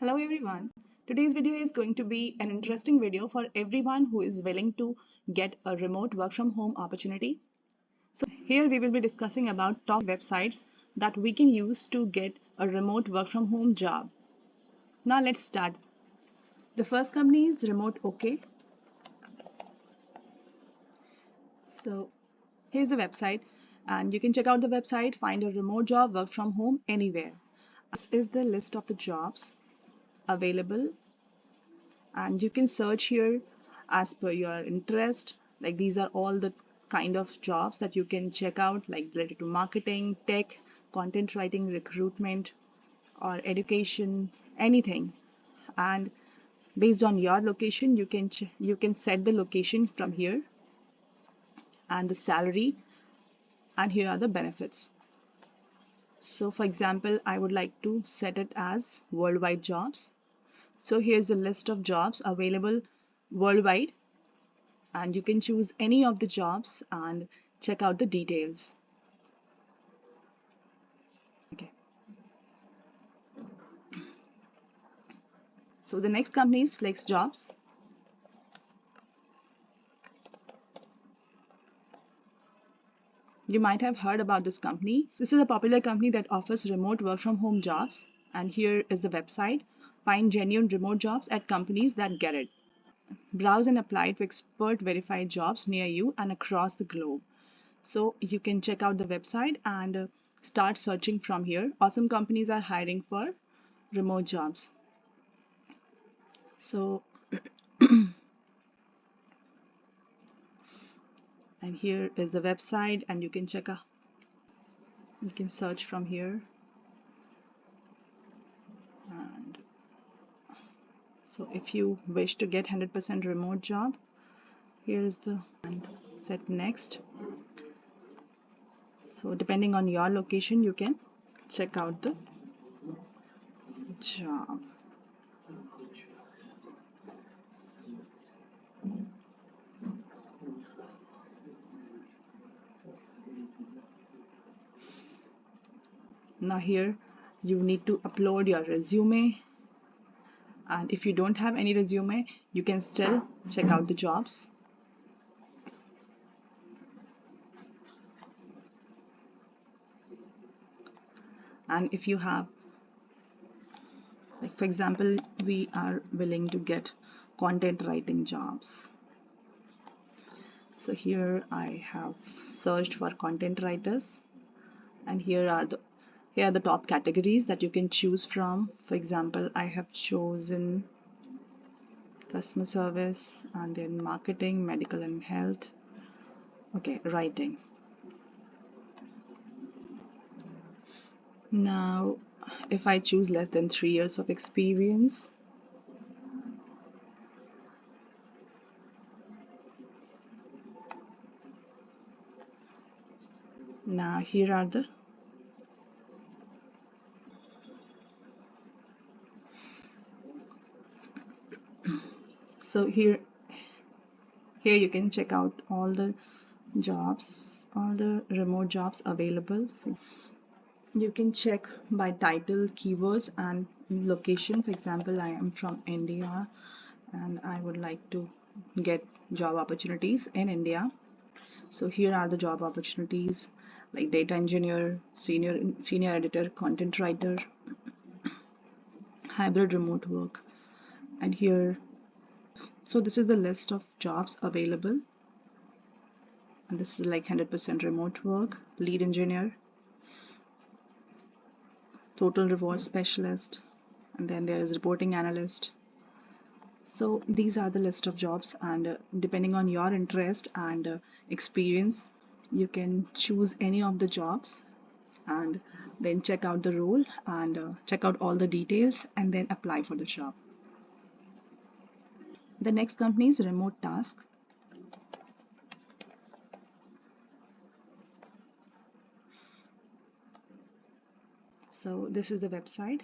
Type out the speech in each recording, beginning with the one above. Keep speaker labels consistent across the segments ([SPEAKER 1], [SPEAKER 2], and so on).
[SPEAKER 1] Hello everyone. Today's video is going to be an interesting video for everyone who is willing to get a remote work from home opportunity. So here we will be discussing about top websites that we can use to get a remote work from home job. Now let's start. The first company is Remote OK. So here's the website and you can check out the website, find a remote job, work from home anywhere. This is the list of the jobs available and you can search here as per your interest. Like these are all the kind of jobs that you can check out, like related to marketing, tech, content writing, recruitment, or education, anything. And based on your location, you can set the location from here and the salary, and here are the benefits. So for example, I would like to set it as worldwide jobs. So here's a list of jobs available worldwide, and you can choose any of the jobs and check out the details. Okay. So the next company is Flex Jobs. You might have heard about this company. This is a popular company that offers remote work from home jobs. And here is the website. Find genuine remote jobs at companies that get it. Browse and apply to expert verified jobs near you and across the globe. So you can check out the website and start searching from here. Awesome companies are hiring for remote jobs. So and here is the website, and you can check out, you can search from here. And so if you wish to get 100% remote job, here is the and set next. So depending on your location, you can check out the job. Now here you need to upload your resume, and if you don't have any resume, you can still check out the jobs. And if you have, like for example, we are willing to get content writing jobs. So here I have searched for content writers, and here are the top categories that you can choose from. For example, I have chosen customer service, and then marketing, medical and health. Okay, writing. Now if I choose less than 3 years of experience, now here are the so here you can check out all the jobs, all the remote jobs available. You can check by title, keywords, and location. For example, I am from India and I would like to get job opportunities in India. So here are the job opportunities like data engineer, senior editor, content writer, hybrid remote work. And here, so this is the list of jobs available, and this is like 100% remote work, lead engineer, total reward specialist, and then there is reporting analyst. So these are the list of jobs, and depending on your interest and experience, you can choose any of the jobs and then check out the role and check out all the details and then apply for the job. The next company is Remote Task. So this is the website.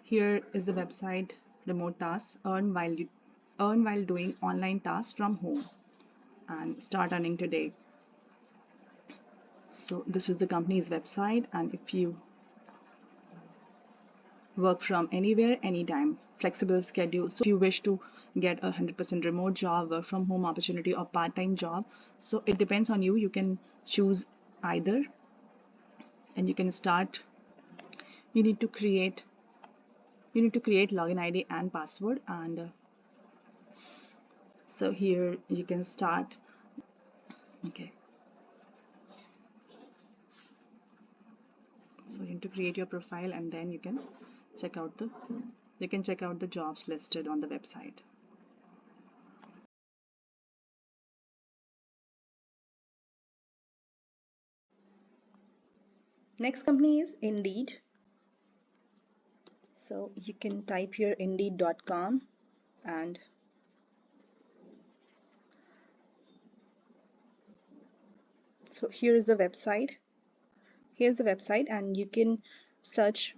[SPEAKER 1] Here is the website. Remote Tasks, earn while doing online tasks from home and start earning today. So this is the company's website, and if you work from anywhere, anytime, flexible schedule. So if you wish to get a 100% remote job, work from home opportunity, or part-time job, so it depends on you. You can choose either, and you can start. You need to create login ID and password, and so here you can start. Okay, so you need to create your profile, and then check out the you can check out the jobs listed on the website. Next company is Indeed. So you can type here indeed.com, and so here is the website. Here's the website, and search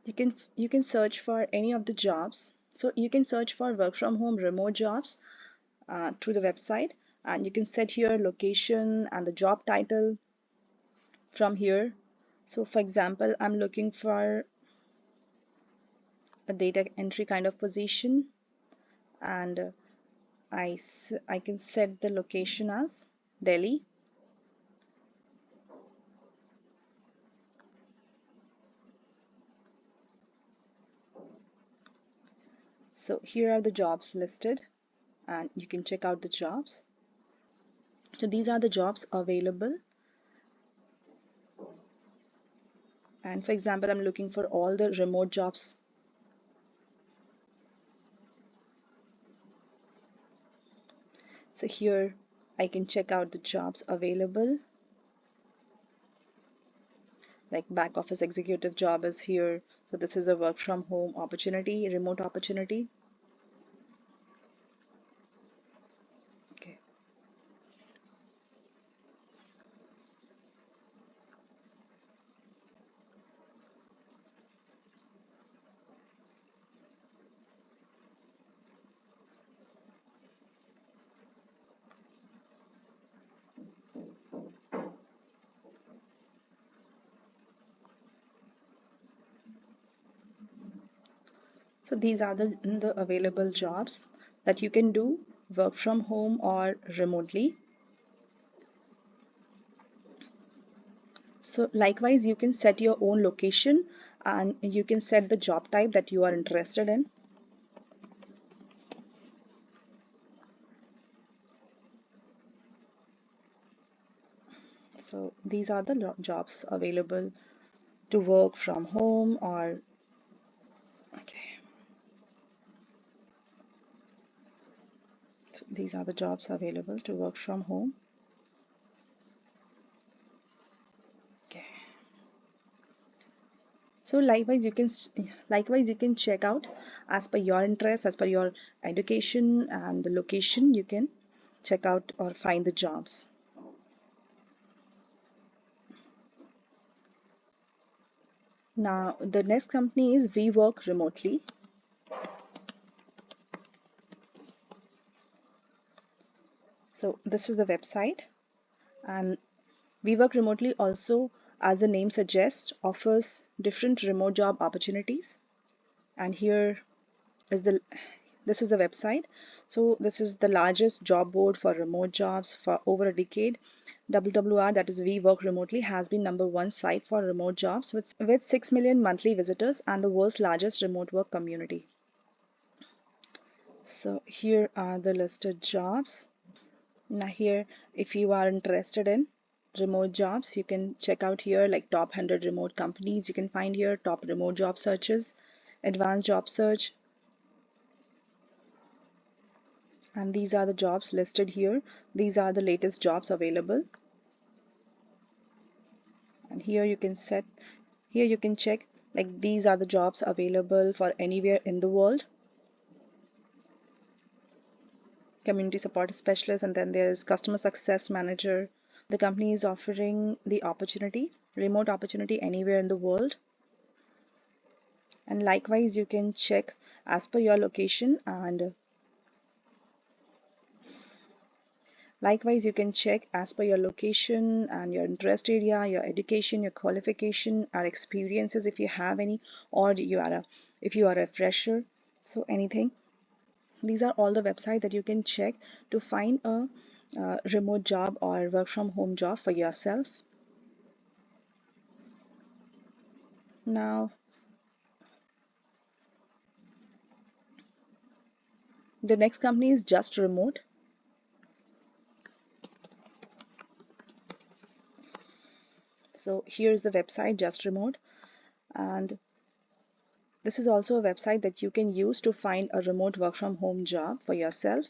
[SPEAKER 1] you can search for any of the jobs. So you can search for work from home remote jobs through the website, and you can set here location and the job title from here. So for example, I'm looking for a data entry kind of position, and I can set the location as Delhi. So here are the jobs listed, and you can check out the jobs. So these are the jobs available, and for example, I'm looking for all the remote jobs. So here I can check out the jobs available, like back office executive job is here. So this is a work from home opportunity, remote opportunity. Okay. So these are the available jobs that you can do work from home or remotely. So likewise, you can set your own location, and you can set the job type that you are interested in. So these are the jobs available to work from home or okay. So these are the jobs available to work from home. Okay. So likewise you can check out as per your interest, as per your education and the location. You can check out or find the jobs. Now the next company is We Work Remotely. So this is the website, and We Work Remotely also, as the name suggests, offers different remote job opportunities. And here is this is the website. So this is the largest job board for remote jobs for over a decade. WWR, that is We Work Remotely, has been #1 site for remote jobs with 6 million monthly visitors and the world's largest remote work community. So here are the listed jobs. Now here, if you are interested in remote jobs, you can check out here like top 100 remote companies. You can find here top remote job searches, advanced job search, and these are the jobs listed here. These are the latest jobs available, and here you can check like these are the jobs available for anywhere in the world. Community support specialist, and then there is customer success manager. The company is offering the remote opportunity anywhere in the world. And likewise you can check as per your location, and Likewise, you can check as per your location and your interest area, your education, your qualification, or experiences if you have any, or if you are a fresher, so anything. These are all the websites that you can check to find a remote job or work from home job for yourself. Now, the next company is Just Remote. So here's the website Just Remote, and this is also a website that you can use to find a remote work from home job for yourself.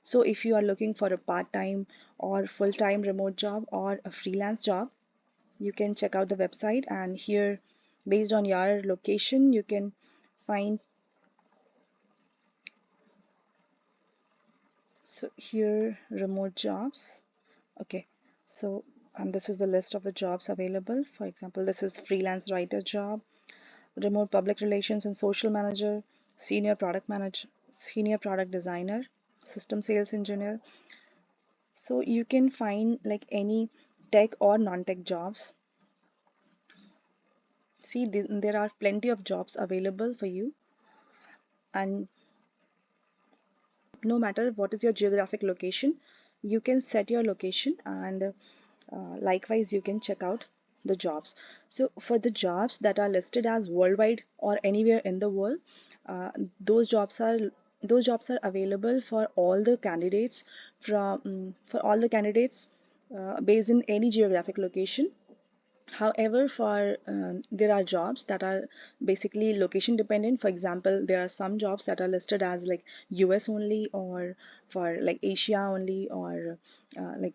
[SPEAKER 1] So if you are looking for a part-time or full-time remote job or a freelance job, you can check out the website, and here, based on your location, you can find. So here, remote jobs. Okay, so and this is the list of the jobs available. For example, this is freelance writer job, remote public relations and social manager, senior product manager, senior product designer, system sales engineer. So you can find like any tech or non-tech jobs. See, there are plenty of jobs available for you, and no matter what is your geographic location, you can set your location, and likewise you can check out the jobs. So for the jobs that are listed as worldwide or anywhere in the world, uh, those jobs are those jobs are available for all the candidates based in any geographic location. However, for there are jobs that are basically location dependent. For example, there are some jobs that are listed as like US only, or for like Asia only, or like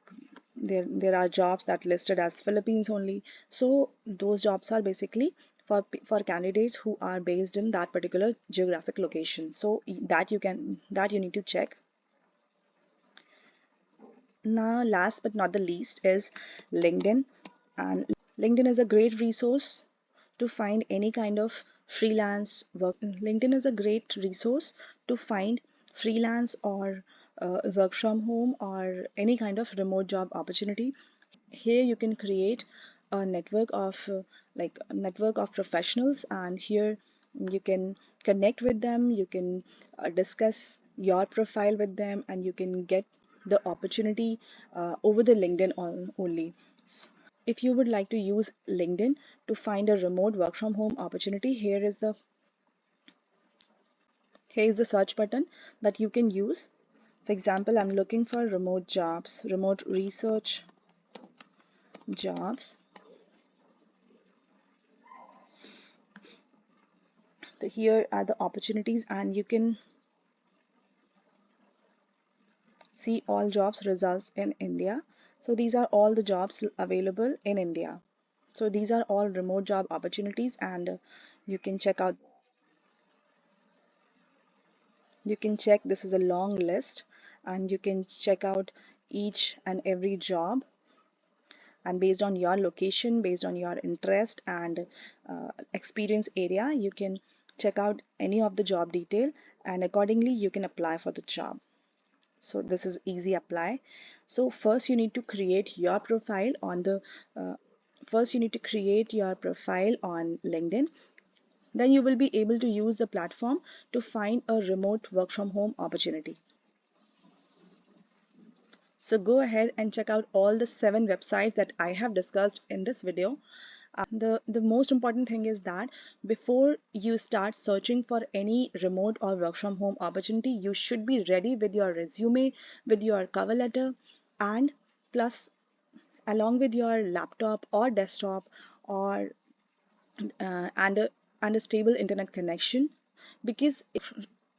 [SPEAKER 1] there are jobs that listed as Philippines only. So those jobs are basically for candidates who are based in that particular geographic location. So that you need to check. Now, last but not the least is LinkedIn. And LinkedIn is a great resource to find any kind of freelance work. LinkedIn is a great resource to find freelance or work from home or any kind of remote job opportunity. Here you can create a network of like a network of professionals, and here you can connect with them, you can discuss your profile with them, and you can get the opportunity over the LinkedIn only. If you would like to use LinkedIn to find a remote work from home opportunity, here is the search button that you can use. For example, I'm looking for remote jobs, remote research jobs. So here are the opportunities, and you can see all jobs results in India. So these are all the jobs available in India. So these are all remote job opportunities, and you can check out. You can check, this is a long list, and you can check out each and every job, and based on your location, based on your interest and experience area, you can check out any of the job detail, and accordingly you can apply for the job. So this is easy apply. So first you need to create your profile on the first you need to create your profile on LinkedIn. Then you will be able to use the platform to find a remote work from home opportunity. So go ahead and check out all the 7 websites that I have discussed in this video. The most important thing is that before you start searching for any remote or work from home opportunity, you should be ready with your resume, with your cover letter, and plus along with your laptop or desktop, or uh, and a, and a stable internet connection. Because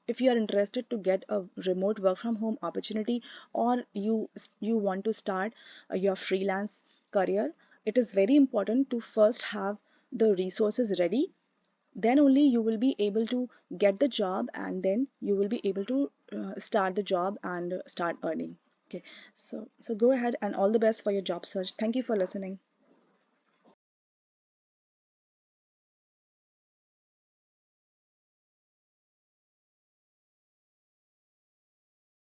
[SPEAKER 1] if you are interested to get a remote work from home opportunity, or you want to start your freelance career, it is very important to first have the resources ready. Then only you will be able to get the job, and then you will be able to start the job and start earning. Okay, so go ahead, and all the best for your job search. Thank you for listening.